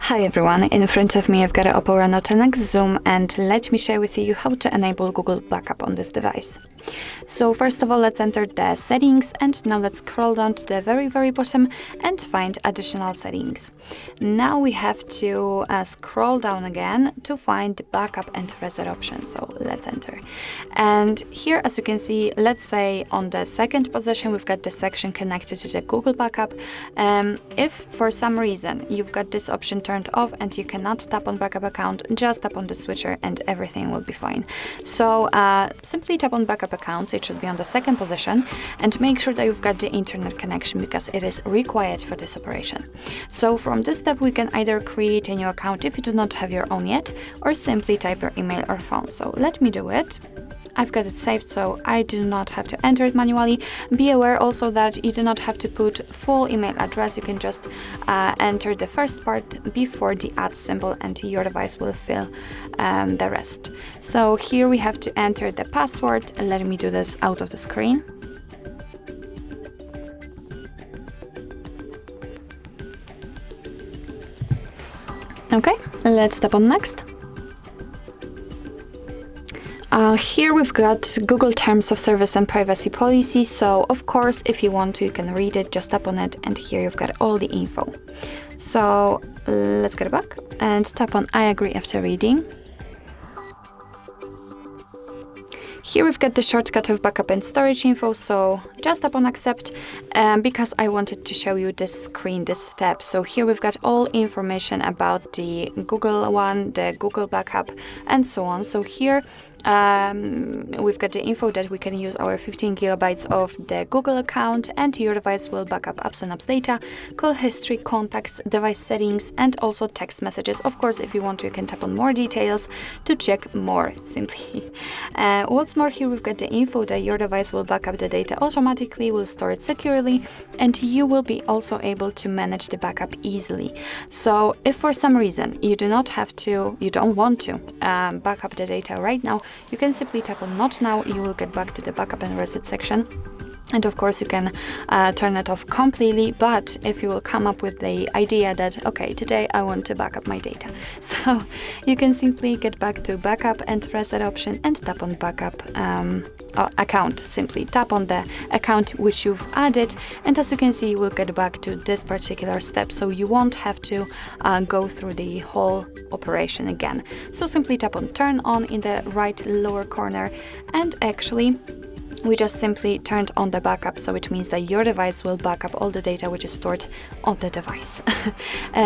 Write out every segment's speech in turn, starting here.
Hi everyone, in front of me I've got an OPPO Reno 10x Zoom, and let me share with you how to enable Google Backup on this device. So first of all, let's enter the settings, and now let's scroll down to the very bottom and find additional settings. Now we have to scroll down again to find the backup and reset option, so let's enter. And here, as you can see, let's say on the second position we've got the section connected to the Google Backup. If for some reason you've got this option turned off and you cannot tap on backup account, just tap on the switcher and everything will be fine. So simply tap on backup accounts, it should be on the second position, and make sure that you've got the internet connection because it is required for this operation. So from this step we can either create a new account if you do not have your own yet, or simply type your email or phone. So let me do it. I've got it saved, so I do not have to enter it manually. Be aware also that you do not have to put full email address. You can just enter the first part before the @ symbol and your device will fill the rest. So here we have to enter the password. Let me do this out of the screen. Okay, let's tap on next. Here we've got Google Terms of Service and Privacy Policy, so of course if you want to you can read it, just tap on it, and here you've got all the info. So let's get back and tap on I agree after reading. Here we've got the shortcut of backup and storage info, so just tap on accept, because I wanted to show you this screen, this step. So here we've got all information about the Google one, the Google backup, and so on. So here we've got the info that we can use our 15 gigabytes of the Google account, and your device will back up apps and apps data, call history, contacts, device settings, and also text messages. Of course, if you want to, you can tap on more details to check more simply. What's more, here we've got the info that your device will back up the data automatically, will store it securely, and you will be also able to manage the backup easily. So if for some reason you don't want to back up the data right now, you can simply tap on not now. You will get back to the backup and reset section. And of course you can turn it off completely, but if you will come up with the idea that, okay, today I want to back up my data, so you can simply get back to backup and reset option and tap on backup account. Simply tap on the account which you've added, and as you can see you will get back to this particular step, so you won't have to go through the whole operation again. So simply tap on turn on in the right lower corner, and actually we just simply turned on the backup, so it means that your device will back up all the data which is stored on the device.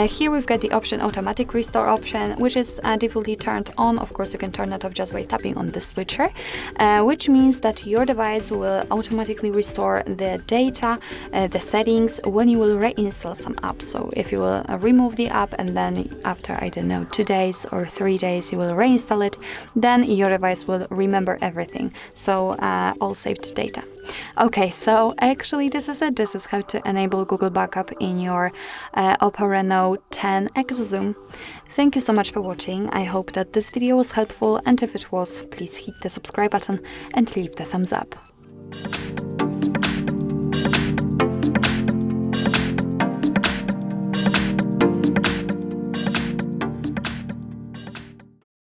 Here we've got the option automatic restore option, which is defaultly turned on. Of course you can turn it off just by tapping on the switcher, which means that your device will automatically restore the data, the settings, when you will reinstall some apps. So if you will remove the app and then after, I don't know, 2 days or 3 days you will reinstall it, then your device will remember everything. So all saved data. Okay, so actually this is it. This is how to enable Google Backup in your OPPO Reno 10x Zoom. Thank you so much for watching. I hope that this video was helpful, and if it was, please hit the subscribe button and leave the thumbs up.